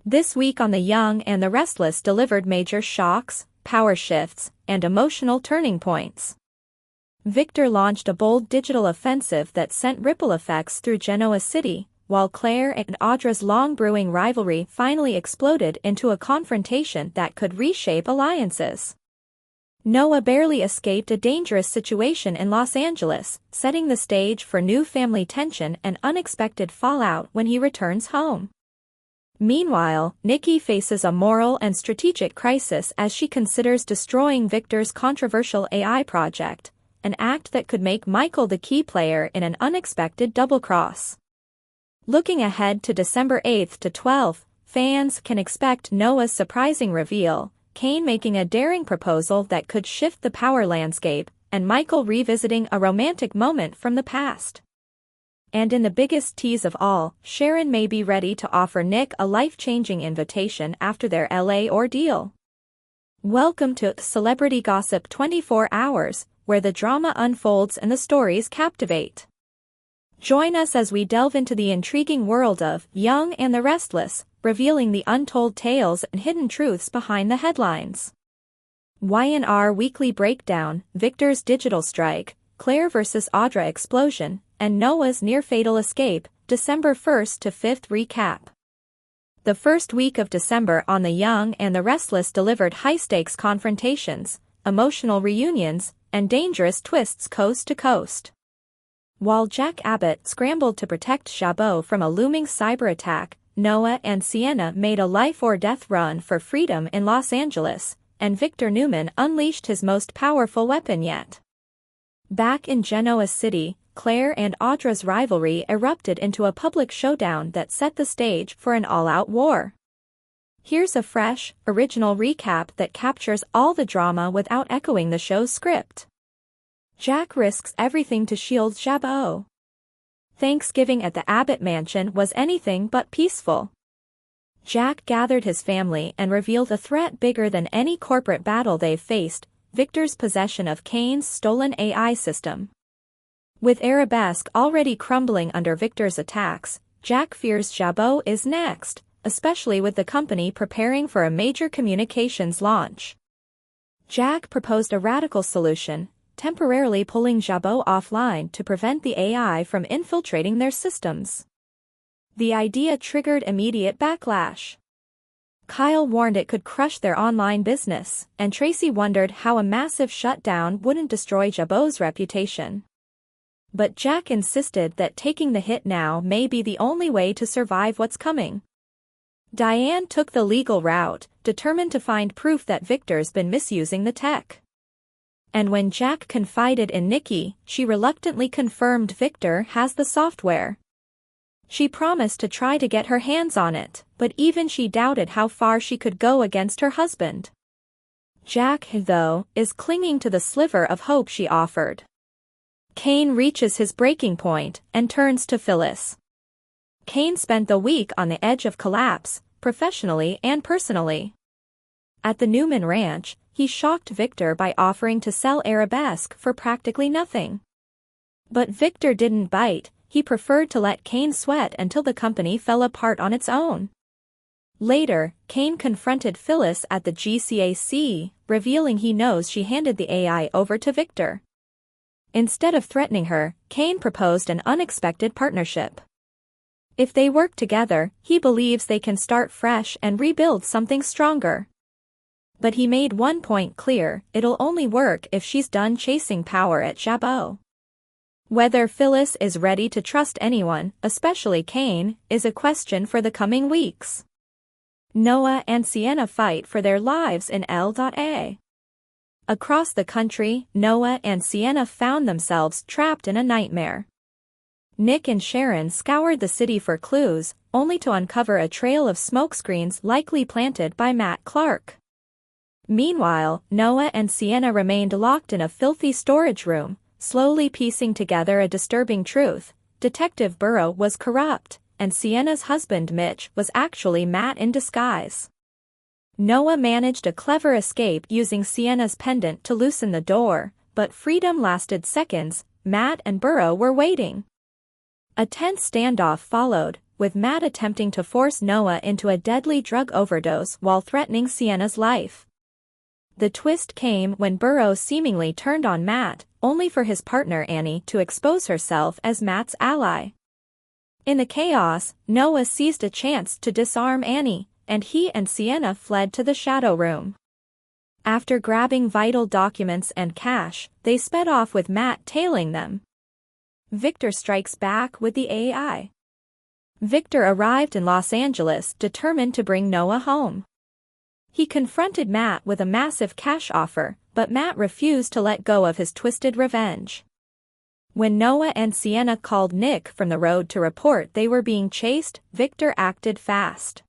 This week on The Young and the Restless delivered major shocks, power shifts, and emotional turning points. Victor launched a bold digital offensive that sent ripple effects through Genoa City, while Claire and Audra's long-brewing rivalry finally exploded into a confrontation that could reshape alliances. Noah barely escaped a dangerous situation in Los Angeles, setting the stage for new family tension and unexpected fallout when he returns home. Meanwhile, Nikki faces a moral and strategic crisis as she considers destroying Victor's controversial AI project, an act that could make Michael the key player in an unexpected double-cross. Looking ahead to December 8 to 12, fans can expect Noah's surprising reveal, Kane making a daring proposal that could shift the power landscape, and Michael revisiting a romantic moment from the past. And in the biggest tease of all, Sharon may be ready to offer Nick a life-changing invitation after their LA ordeal. Welcome to Celebrity Gossip 24 Hours, where the drama unfolds and the stories captivate. Join us as we delve into the intriguing world of Young and the Restless, revealing the untold tales and hidden truths behind the headlines. Y&R Weekly Breakdown, Victor's digital strike, Claire vs. Audra explosion, and Noah's near-fatal escape, December 1st to 5th recap. The first week of December on The Young and the Restless delivered high-stakes confrontations, emotional reunions, and dangerous twists coast to coast. While Jack Abbott scrambled to protect Chabot from a looming cyber attack, Noah and Sienna made a life-or-death run for freedom in Los Angeles, and Victor Newman unleashed his most powerful weapon yet. Back in Genoa City, Claire and Audra's rivalry erupted into a public showdown that set the stage for an all-out war. Here's a fresh, original recap that captures all the drama without echoing the show's script. Jack risks everything to shield Chabot. Thanksgiving at the Abbott mansion was anything but peaceful. Jack gathered his family and revealed a threat bigger than any corporate battle they've faced, Victor's possession of Kane's stolen AI system. With Arabesque already crumbling under Victor's attacks, Jack fears Chabot is next, especially with the company preparing for a major communications launch. Jack proposed a radical solution, temporarily pulling Chabot offline to prevent the AI from infiltrating their systems. The idea triggered immediate backlash. Kyle warned it could crush their online business, and Tracy wondered how a massive shutdown wouldn't destroy Chabot's reputation. But Jack insisted that taking the hit now may be the only way to survive what's coming. Diane took the legal route, determined to find proof that Victor's been misusing the tech. And when Jack confided in Nikki, she reluctantly confirmed Victor has the software. She promised to try to get her hands on it, but even she doubted how far she could go against her husband. Jack, though, is clinging to the sliver of hope she offered. Kane reaches his breaking point and turns to Phyllis. Kane spent the week on the edge of collapse, professionally and personally. At the Newman Ranch, he shocked Victor by offering to sell Arabesque for practically nothing. But Victor didn't bite. He preferred to let Kane sweat until the company fell apart on its own. Later, Kane confronted Phyllis at the GCAC, revealing he knows she handed the AI over to Victor. Instead of threatening her, Kane proposed an unexpected partnership. If they work together, he believes they can start fresh and rebuild something stronger. But he made one point clear: it'll only work if she's done chasing power at Chabot. Whether Phyllis is ready to trust anyone, especially Kane, is a question for the coming weeks. Noah and Sienna fight for their lives in LA. Across the country, Noah and Sienna found themselves trapped in a nightmare. Nick and Sharon scoured the city for clues, only to uncover a trail of smokescreens likely planted by Matt Clark. Meanwhile, Noah and Sienna remained locked in a filthy storage room, slowly piecing together a disturbing truth: Detective Burrow was corrupt, and Sienna's husband Mitch was actually Matt in disguise. Noah managed a clever escape using Sienna's pendant to loosen the door, but freedom lasted seconds. Matt and Burrow were waiting. A tense standoff followed, with Matt attempting to force Noah into a deadly drug overdose while threatening Sienna's life. The twist came when Burrows seemingly turned on Matt, only for his partner Annie to expose herself as Matt's ally. In the chaos, Noah seized a chance to disarm Annie, and he and Sienna fled to the Shadow Room. After grabbing vital documents and cash, they sped off with Matt tailing them. Victor strikes back with the AI. Victor arrived in Los Angeles determined to bring Noah home. He confronted Matt with a massive cash offer, but Matt refused to let go of his twisted revenge. When Noah and Sienna called Nick from the road to report they were being chased, Victor acted fast.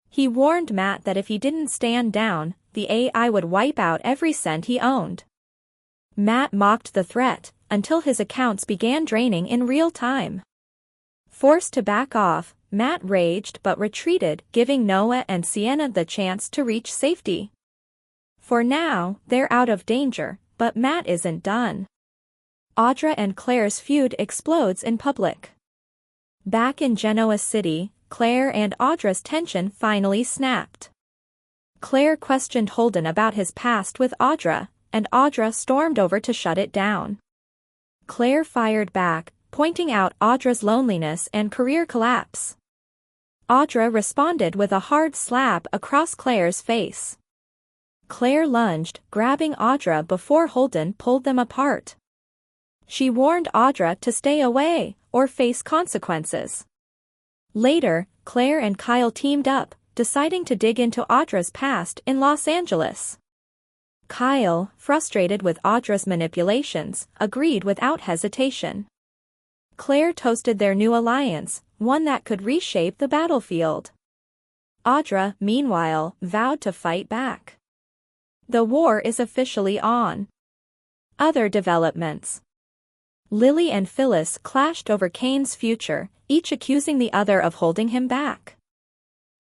He warned Matt that if he didn't stand down, the AI would wipe out every cent he owned. Matt mocked the threat, until his accounts began draining in real time. Forced to back off, Matt raged but retreated, giving Noah and Sienna the chance to reach safety. For now, they're out of danger, but Matt isn't done. Audra and Claire's feud explodes in public. Back in Genoa City, Claire and Audra's tension finally snapped. Claire questioned Holden about his past with Audra, and Audra stormed over to shut it down. Claire fired back, pointing out Audra's loneliness and career collapse. Audra responded with a hard slap across Claire's face. Claire lunged, grabbing Audra before Holden pulled them apart. She warned Audra to stay away, or face consequences. Later, Claire and Kyle teamed up, deciding to dig into Audra's past in Los Angeles. Kyle, frustrated with Audra's manipulations, agreed without hesitation. Claire toasted their new alliance, one that could reshape the battlefield. Audra, meanwhile, vowed to fight back. The war is officially on. Other developments. Lily and Phyllis clashed over Kane's future, each accusing the other of holding him back.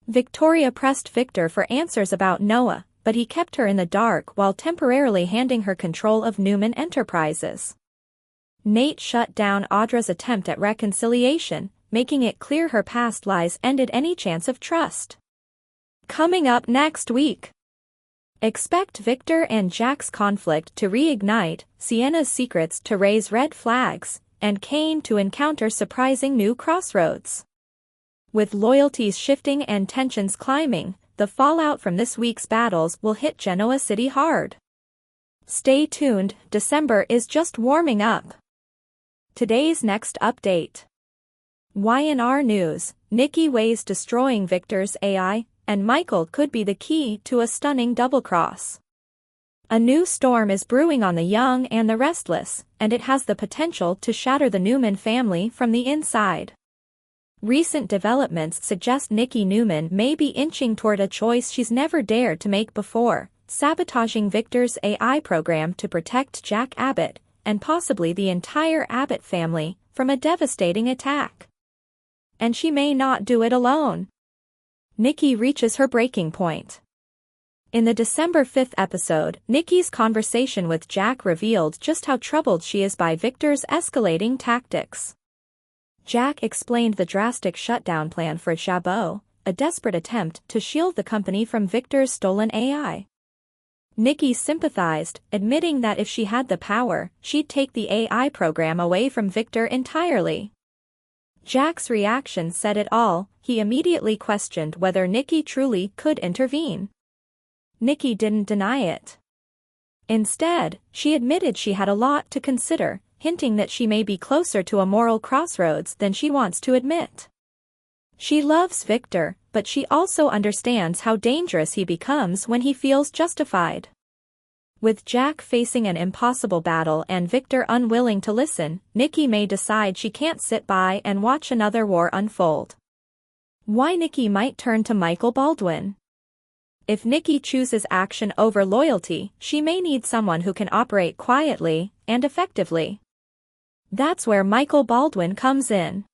Victoria pressed Victor for answers about Noah, but he kept her in the dark while temporarily handing her control of Newman Enterprises. Nate shut down Audra's attempt at reconciliation, making it clear her past lies ended any chance of trust. Coming up next week. Expect Victor and Jack's conflict to reignite, Sienna's secrets to raise red flags, and Kane to encounter surprising new crossroads. With loyalties shifting and tensions climbing, the fallout from this week's battles will hit Genoa City hard. Stay tuned, December is just warming up. Today's next update. YNR News, Nikki weighs destroying Victor's AI, and Michael could be the key to a stunning double-cross. A new storm is brewing on the young and the restless, and it has the potential to shatter the Newman family from the inside. Recent developments suggest Nikki Newman may be inching toward a choice she's never dared to make before, sabotaging Victor's AI program to protect Jack Abbott, and possibly the entire Abbott family, from a devastating attack. And she may not do it alone. Nikki reaches her breaking point. In the December 5th episode, Nikki's conversation with Jack revealed just how troubled she is by Victor's escalating tactics. Jack explained the drastic shutdown plan for Chabot, a desperate attempt to shield the company from Victor's stolen AI. Nikki sympathized, admitting that if she had the power, she'd take the AI program away from Victor entirely. Jack's reaction said it all. He immediately questioned whether Nikki truly could intervene. Nikki didn't deny it. Instead, she admitted she had a lot to consider, hinting that she may be closer to a moral crossroads than she wants to admit. She loves Victor, but she also understands how dangerous he becomes when he feels justified. With Jack facing an impossible battle and Victor unwilling to listen, Nikki may decide she can't sit by and watch another war unfold. Why Nikki might turn to Michael Baldwin. If Nikki chooses action over loyalty, she may need someone who can operate quietly and effectively. That's where Michael Baldwin comes in.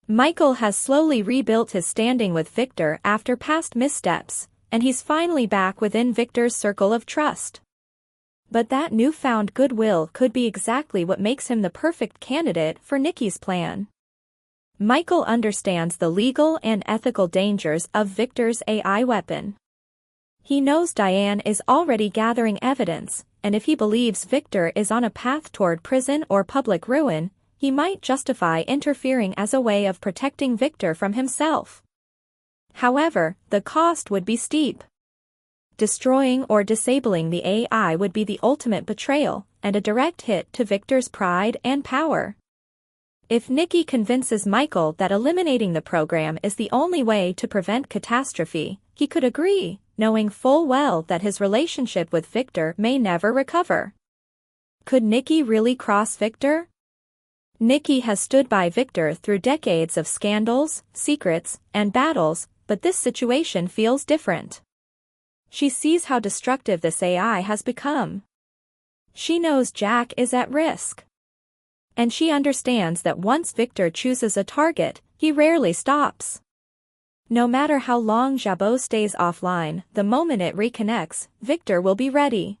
Michael has slowly rebuilt his standing with Victor after past missteps, and he's finally back within Victor's circle of trust. But that newfound goodwill could be exactly what makes him the perfect candidate for Nikki's plan. Michael understands the legal and ethical dangers of Victor's AI weapon. He knows Diane is already gathering evidence, and if he believes Victor is on a path toward prison or public ruin, he might justify interfering as a way of protecting Victor from himself. However, the cost would be steep. Destroying or disabling the AI would be the ultimate betrayal, and a direct hit to Victor's pride and power. If Nikki convinces Michael that eliminating the program is the only way to prevent catastrophe, he could agree, knowing full well that his relationship with Victor may never recover. Could Nikki really cross Victor? Nikki has stood by Victor through decades of scandals, secrets, and battles, but this situation feels different. She sees how destructive this AI has become. She knows Jack is at risk. And she understands that once Victor chooses a target, he rarely stops. No matter how long Jabot stays offline, the moment it reconnects, Victor will be ready.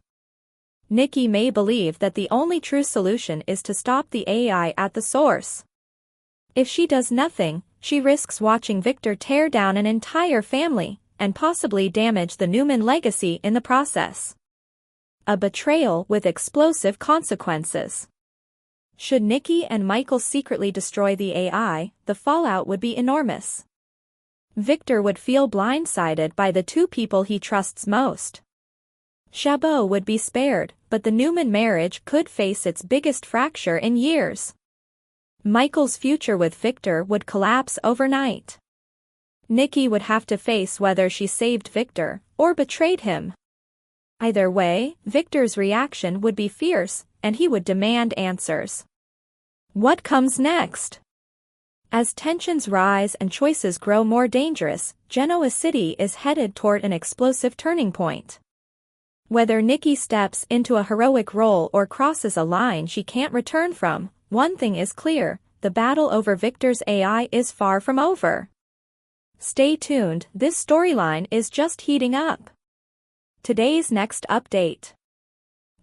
Nikki may believe that the only true solution is to stop the AI at the source. If she does nothing, she risks watching Victor tear down an entire family, and possibly damage the Newman legacy in the process. A betrayal with explosive consequences. Should Nikki and Michael secretly destroy the AI, the fallout would be enormous. Victor would feel blindsided by the two people he trusts most. Jabot would be spared, but the Newman marriage could face its biggest fracture in years. Michael's future with Victor would collapse overnight. Nikki would have to face whether she saved Victor or betrayed him. Either way, Victor's reaction would be fierce, and he would demand answers. What comes next? As tensions rise and choices grow more dangerous, Genoa City is headed toward an explosive turning point. Whether Nikki steps into a heroic role or crosses a line she can't return from, one thing is clear: the battle over Victor's AI is far from over. Stay tuned, this storyline is just heating up. Today's next update.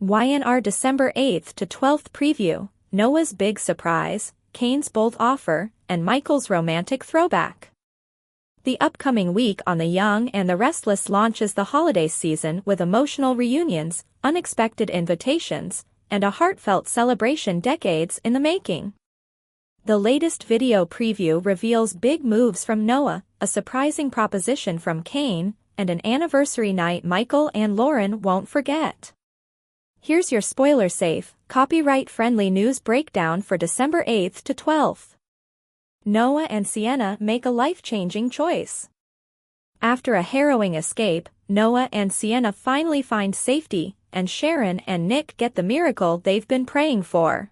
YNR December 8th to 12th preview, Noah's big surprise, Kane's bold offer, and Michael's romantic throwback. The upcoming week on The Young and the Restless launches the holiday season with emotional reunions, unexpected invitations, and a heartfelt celebration decades in the making. The latest video preview reveals big moves from Noah, a surprising proposition from Kane, and an anniversary night Michael and Lauren won't forget. Here's your spoiler-safe, copyright-friendly news breakdown for December 8th to 12th. Noah and Sienna make a life-changing choice. After a harrowing escape, Noah and Sienna finally find safety, and Sharon and Nick get the miracle they've been praying for.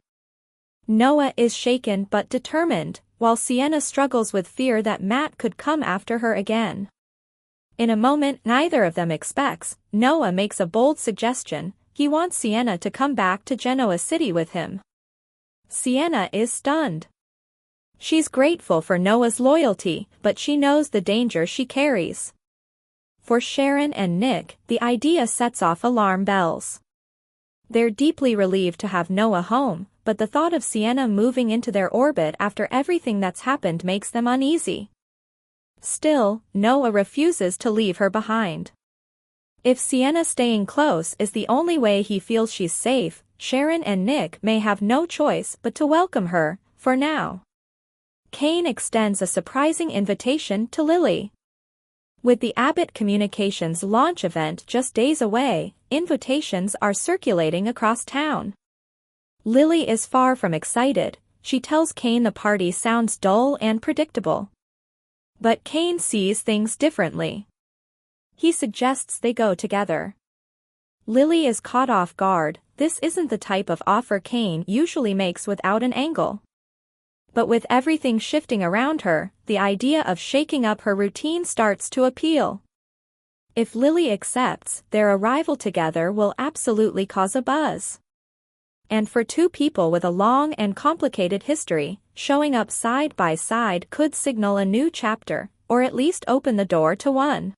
Noah is shaken but determined, while Sienna struggles with fear that Matt could come after her again. In a moment neither of them expects, Noah makes a bold suggestion: he wants Sienna to come back to Genoa City with him. Sienna is stunned. She's grateful for Noah's loyalty, but she knows the danger she carries. For Sharon and Nick, the idea sets off alarm bells. They're deeply relieved to have Noah home, but the thought of Sienna moving into their orbit after everything that's happened makes them uneasy. Still, Noah refuses to leave her behind. If Sienna staying close is the only way he feels she's safe, Sharon and Nick may have no choice but to welcome her, for now. Kane extends a surprising invitation to Lily. With the Abbott Communications launch event just days away, invitations are circulating across town. Lily is far from excited. She tells Kane the party sounds dull and predictable. But Kane sees things differently. He suggests they go together. Lily is caught off guard. This isn't the type of offer Kane usually makes without an angle. But with everything shifting around her, the idea of shaking up her routine starts to appeal. If Lily accepts, their arrival together will absolutely cause a buzz. And for two people with a long and complicated history, showing up side by side could signal a new chapter, or at least open the door to one.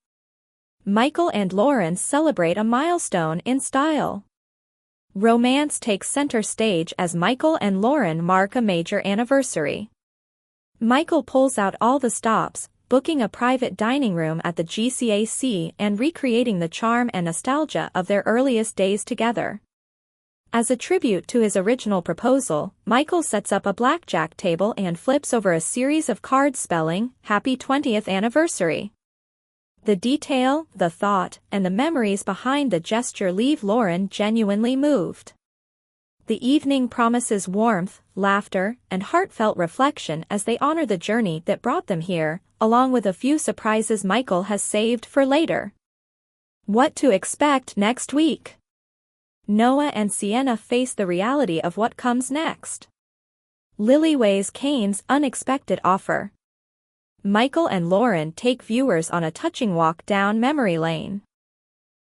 Michael and Lauren celebrate a milestone in style. Romance takes center stage as Michael and Lauren mark a major anniversary. Michael pulls out all the stops, booking a private dining room at the GCAC and recreating the charm and nostalgia of their earliest days together. As a tribute to his original proposal, Michael sets up a blackjack table and flips over a series of cards spelling, "Happy 20th Anniversary." The detail, the thought, and the memories behind the gesture leave Lauren genuinely moved. The evening promises warmth, laughter, and heartfelt reflection as they honor the journey that brought them here, along with a few surprises Michael has saved for later. What to expect next week? Noah and Sienna face the reality of what comes next. Lily weighs Kane's unexpected offer. Michael and Lauren take viewers on a touching walk down memory lane.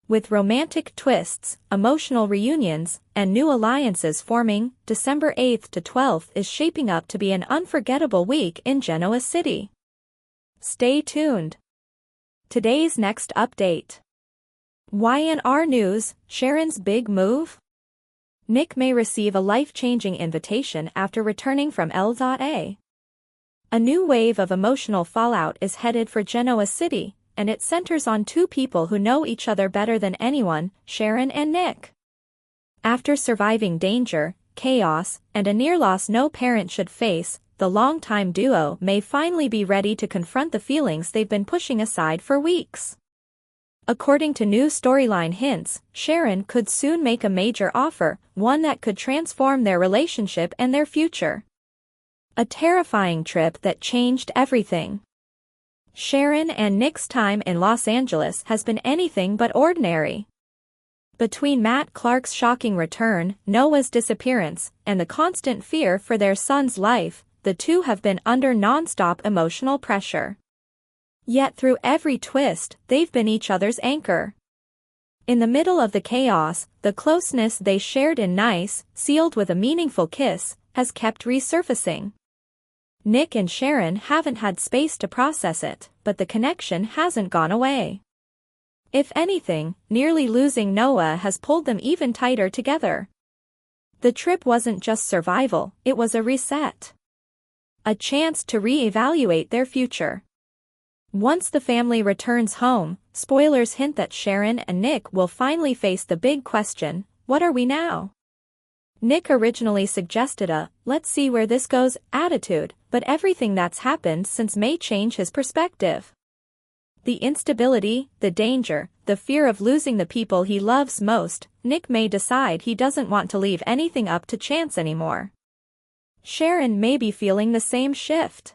With romantic twists, emotional reunions, and new alliances forming, December 8th to 12th is shaping up to be an unforgettable week in Genoa City. Stay tuned. Today's next update. YNR News, Sharon's big move? Nick may receive a life-changing invitation after returning from L.A. A new wave of emotional fallout is headed for Genoa City, and it centers on two people who know each other better than anyone, Sharon and Nick. After surviving danger, chaos, and a near loss no parent should face, the longtime duo may finally be ready to confront the feelings they've been pushing aside for weeks. According to new storyline hints, Sharon could soon make a major offer, one that could transform their relationship and their future. A terrifying trip that changed everything. Sharon and Nick's time in Los Angeles has been anything but ordinary. Between Matt Clark's shocking return, Noah's disappearance, and the constant fear for their son's life, the two have been under non-stop emotional pressure. Yet through every twist, they've been each other's anchor. In the middle of the chaos, the closeness they shared in Nice, sealed with a meaningful kiss, has kept resurfacing. Nick and Sharon haven't had space to process it, but the connection hasn't gone away. If anything, nearly losing Noah has pulled them even tighter together. The trip wasn't just survival, it was a reset. A chance to re-evaluate their future. Once the family returns home, spoilers hint that Sharon and Nick will finally face the big question, what are we now? Nick originally suggested a, let's see where this goes, attitude, but everything that's happened since may change his perspective. The instability, the danger, the fear of losing the people he loves most, Nick may decide he doesn't want to leave anything up to chance anymore. Sharon may be feeling the same shift.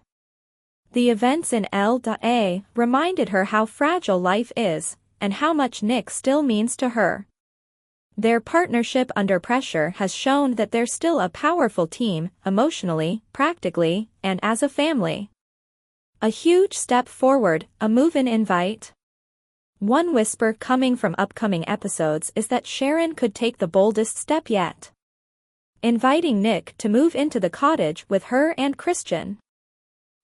The events in L.A. reminded her how fragile life is, and how much Nick still means to her. Their partnership under pressure has shown that they're still a powerful team, emotionally, practically, and as a family. A huge step forward, a move-in invite. One whisper coming from upcoming episodes is that Sharon could take the boldest step yet. Inviting Nick to move into the cottage with her and Christian.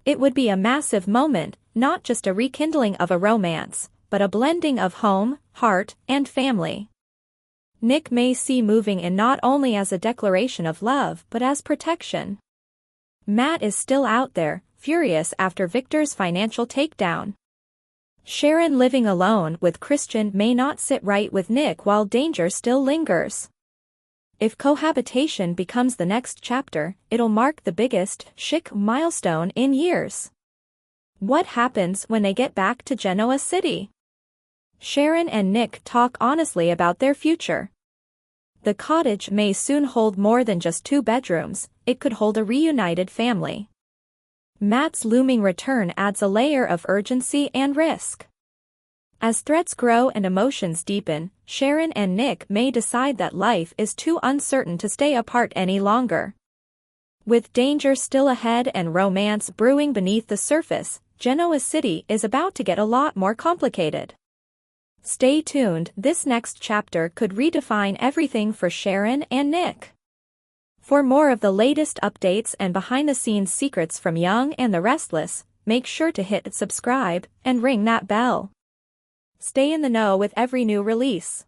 It would be a massive moment, not just a rekindling of a romance, but a blending of home, heart, and family. Nick may see moving in not only as a declaration of love but as protection. Matt is still out there, furious after Victor's financial takedown. Sharon living alone with Christian may not sit right with Nick while danger still lingers. If cohabitation becomes the next chapter, it'll mark the biggest, chic milestone in years. What happens when they get back to Genoa City? Sharon and Nick talk honestly about their future. The cottage may soon hold more than just 2 bedrooms, it could hold a reunited family. Matt's looming return adds a layer of urgency and risk. As threats grow and emotions deepen, Sharon and Nick may decide that life is too uncertain to stay apart any longer. With danger still ahead and romance brewing beneath the surface, Genoa City is about to get a lot more complicated. Stay tuned, this next chapter could redefine everything for Sharon and Nick. For more of the latest updates and behind-the-scenes secrets from Young and the Restless, make sure to hit subscribe and ring that bell. Stay in the know with every new release.